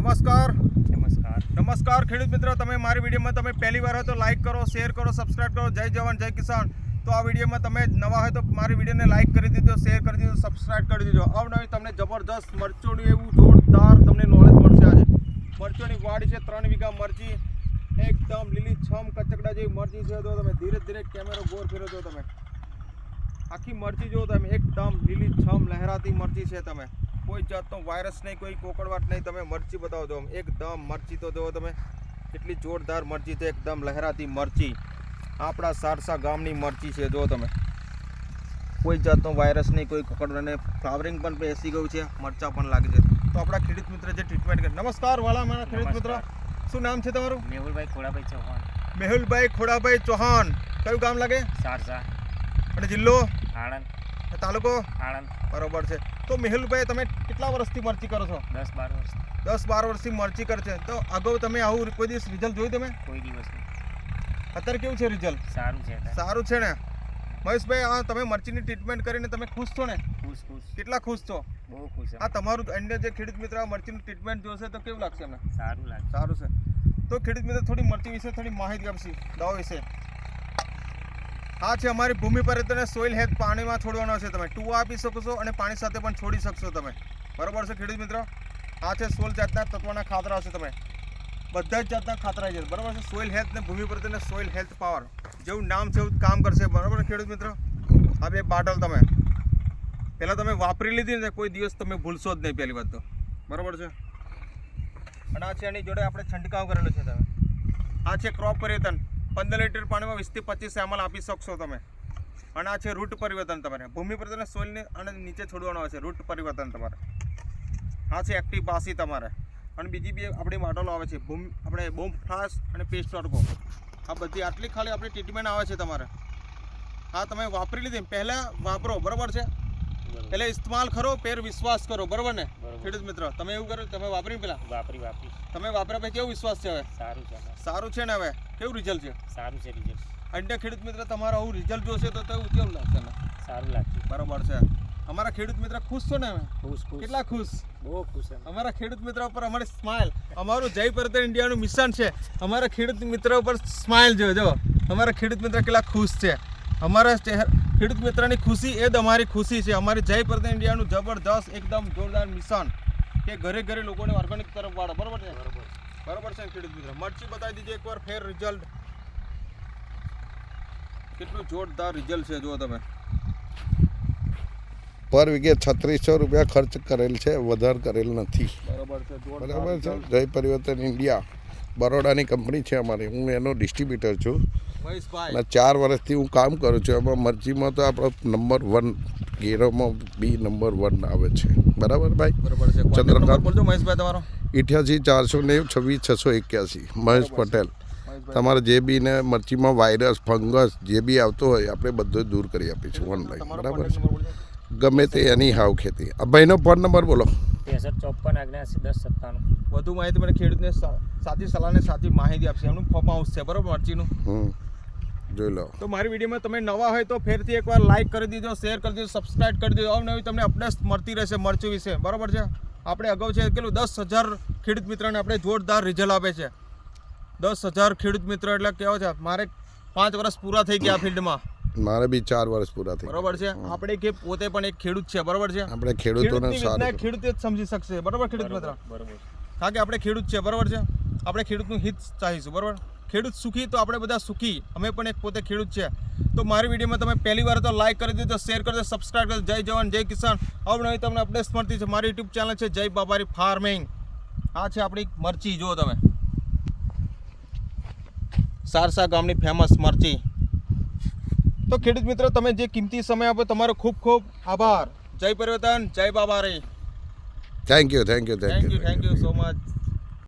નમસ્કાર નમસ્કાર નમસ્કાર ખેડૂત મિત્રો, તમે મારી વિડીયોમાં તમે પહેલી વાર હોય તો લાઇક કરો, શેર કરો, સબસ્ક્રાઇબ કરો. જય જવાન જય કિસાન. તો આ વિડીયોમાં તમે નવા હોય તો મારી વિડીયોને લાઇક કરી દીધો, શેર કરી દીધો, સબસ્ક્રાઇબ કરી દીધો. અવનવી તમને જબરદસ્ત મરચોની એવું જોરદાર તમને નોલેજ મળશે. આજે મરચોની વાડી છે, 3 વીઘા મરચી, એકદમ લીલી છમ કચકડા જેવી મરચી છે. તો તમે ધીરે ધીરે કેમેરો ગોર ફેરો છો, તમે આખી મરચી જો તમે એકદમ લીલી છમ લહેરાતી મરચી છે. તમે કોઈ જાતનો વાયરસ નહીં, કોઈ કોકડવાટ નહીં. તમે મરચી બતાવો તો એકદમ મરચી તો જુઓ તમે કેટલી જોરદાર મરચી છે, એકદમ લહેરાતી મરચી. આપણા સારસા ગામની મરચી છે. જો તમે કોઈ જાતનો વાયરસ નહીં, કોઈ કોકડવાટ નહીં. ફ્લાવરિંગ પણ બેસી ગયું છે, મરચા પણ લાગે છે. તો આપણા ખેડૂત મિત્ર જે ટ્રીટમેન્ટ કરે. નમસ્કાર વાલા મારા ખેડૂત મિત્ર, શું નામ છે તમારું? મેહુલભાઈ ખોડાભાઈ ચૌહાણ. મેહુલભાઈ ખોડાભાઈ ચૌહાણ. કયું ગામ લાગે? સારસા. અને જિલ્લો? આણંદ. તાલુકો? આણંદ. બરોબર છે. તો મેહુલભાઈ, તમે કેટલા વર્ષથી મરચી કરો છો? 10-12 વર્ષ. 10-12 વર્ષથી મરચી કરે છે. તો અગાઉ તમે આવું કોઈ દિવસ રિઝલ્ટ જોયું તમે? કોઈ દિવસ નહીં. અત્યારે કેવું છે રિઝલ્ટ? સારું છે. સારું છે ને મહેશભાઈ? આ તમે મરચીની ટ્રીટમેન્ટ કરીને તમે ખુશ છો ને? ખુશ. કેટલા ખુશ છો? બહુ ખુશ. આ તમારું અન્ય જે ખેડૂત મિત્ર મરચીનું ટ્રીટમેન્ટ જોશે તો કેવું લાગશે અમને? સારું લાગે. સારું છે. તો ખેડૂત મિત્ર થોડી મરચી વિશે થોડી માહિતી આપશે, દવા વિશે. હા છે, અમારી ભૂમિ પર તેને સોઇલ હેલ્થ પાણીમાં છોડવાનો છે. તમે ટુવા આપી શકો છો અને પાણી સાથે પણ છોડી શકશો તમે. બરાબર છે ખેડૂત મિત્રો? આ છે 16 જાતના તત્વોના ખાતરા છે. તમે બધા જ જાતના ખાતરા છે. બરાબર છે. સોઇલ હેલ્થ ને ભૂમિ પર તેને સોઇલ હેલ્થ પાવર, જેવું નામ છે એવું કામ કરશે. બરાબર ખેડૂત મિત્રો? આ બે બાટલ તમે પહેલાં તમે વાપરી લીધી ને, કોઈ દિવસ તમે ભૂલશો જ નહીં. પહેલી વાત તો બરાબર છે. અને આ છે એની જોડે આપણે છંટકાવ કરેલો છે. તમે આ છે ક્રોપ પરિવર્તન, 15 લીટર પાણીમાં 20 થી 25 ml આપી શકશો તમે. અને આ છે રૂટ પરિવર્તન. તમારે ભૂમિ પર તેને સોઇલને અને નીચે છોડવાનો આવે છે, રૂટ પરિવર્તન તમારે. આ છે એક્ટિવ બાસી તમારે. અને બીજી બી આપણી બોટલો આવે છે, આપણે બોમ્બ ફ્લાસ અને પેસ્ટ ટોર્કો. આ બધી આટલી ખાલી આપણી ટ્રીટમેન્ટ આવે છે તમારે. આ તમે વાપરી લીધી, પહેલાં વાપરો. બરાબર છે? પહેલાં ઇસ્તેમાલ કરો, ફેર વિશ્વાસ કરો. બરાબર ને ખેડૂત મિત્ર? તમે એવું કરો, તમે વાપરી પહેલાં વાપરી. તમે વાપર્યા પછી કેવો વિશ્વાસ છે? હવે સારું છે ને? હવે કેવું રિઝલ્ટ છે? સારું છે રિઝલ્ટ. અન્ય ખેડૂત મિત્ર તમારે આવું રિઝલ્ટ જોશે તો કેવું લાગશે? સારું લાગશે. બરાબર છે. અમારા ખેડૂત મિત્ર ખુશ છો ને? અમે ખુશ. કેટલા ખુશ? બહુ ખુશ. અમારા ખેડૂત મિત્ર ઉપર અમારી સ્માઇલ, અમારું જય પરતર ઇન્ડિયાનું મિશન છે. અમારા ખેડૂત મિત્ર ઉપર સ્માઇલ જો અમારા ખેડૂત મિત્ર કેટલા ખુશ છે. અમારા ખેડૂત મિત્રની ખુશી એ જ અમારી ખુશી છે. અમારી જય પરતર ઇન્ડિયાનું જબરદસ્ત એકદમ જોરદાર મિશન કે ઘરે ઘરે લોકોને ઓર્ગેનિક તરફ વાળો. બરાબર છે? બરાબર છે ખેડૂત મિત્ર? મરચી બતાવી દીધી એકવાર, ફેર રિઝલ્ટ કેટલું જોરદાર રિઝલ્ટ છે. જુઓ તમે પર વીઘે 3600 રૂપિયા ખર્ચ કરેલ છે, વધારે કરેલ નથી. બરાબર છે. બરાબર છે. જય પરિવર્તન ઇન્ડિયા બરોડાની કંપની છે અમારી. હું એનો ડિસ્ટ્રીબ્યુટર છું મહેશભાઈ. અને 4 વર્ષથી હું કામ કરું છું. એમાં મરચીમાં તો આપણો નંબર 1, ગેરોમાં બી નંબર 1 આવે છે. બરાબર ભાઈ? બરાબર છે. ચંદ્રકાંત બોલજો મહેશભાઈ તમારો. 88 490 26 681. મહેશ પટેલ. તમારે જે બી ને મરચીમાં વાયરસ, ફંગસ જે બી આવતો હોય આપણે બધું દૂર કરી આપીશું ઓનલાઈન. બરાબર છે? ગમે તે એની હાવ ખેતી. આ ભાઈનો ફોન નંબર બોલો. 6354 વધુ માહિતી મને ખેડૂતને સાચી સલાહ ને સાચી માહિતી આપશે. એમનું ફોર્મ હાઉસ છે. બરાબર મરચીનું જોઈ લો. તો મારી વિડીયોમાં તમે નવા હોય તો ફેરથી એકવાર લાઇક કરી દીધો, શેર કરી દીધો, સબસ્ક્રાઇબ કરી દીધો. અવનવી તમને અપડેટ મળતી રહેશે મરચી વિશે. બરાબર છે? આપણે અગાઉ છે કેટલું 10,000 ખેડૂત મિત્રોને આપણે જોરદાર રિઝલ્ટ આપે છે. 10,000 ખેડૂત મિત્રો એટલે કેવો છે? મારે 5 વર્ષ પૂરા થઈ ગયા ફિલ્ડમાં. મારે બી 4 વર્ષ પૂરા થઈ. બરાબર છે? આપણે કે પોતે પણ એક ખેડૂત છે. બરાબર છે? આપણે ખેડૂતોને સારું ખેડૂત જ સમજી શકશે. બરાબર ખેડૂત મિત્ર? બરોબર. કારણ કે આપણે ખેડૂત છે. બરાબર છે? આપણે ખેડૂતનું હિત ચાહીશું. બરાબર? ખેડૂત સુખી તો આપણે બધા સુખી. અમે પણ એક પોતે ખેડૂત છે. તો મારી વિડીયોમાં તમે પહેલી વાર તો લાઇક કરી દીધો, શેર કરી દો, સબસ્ક્રાઇબ કરી દો. જય જવાન જય કિસાન. અવનવી તમને અપડેટ મળતી છે. મારી યુટ્યુબ ચેનલ છે જય બાબારી ફાર્મિંગ. આ છે આપણી મરચી. જુઓ તમે સારસા ગામની ફેમસ મરચી. તો ખેડૂત મિત્રો, તમે જે કિંમતી સમય આપો તમારો ખૂબ ખૂબ આભાર. જય પરિવર્તન, જય બાબારી. Thank you thank you so much.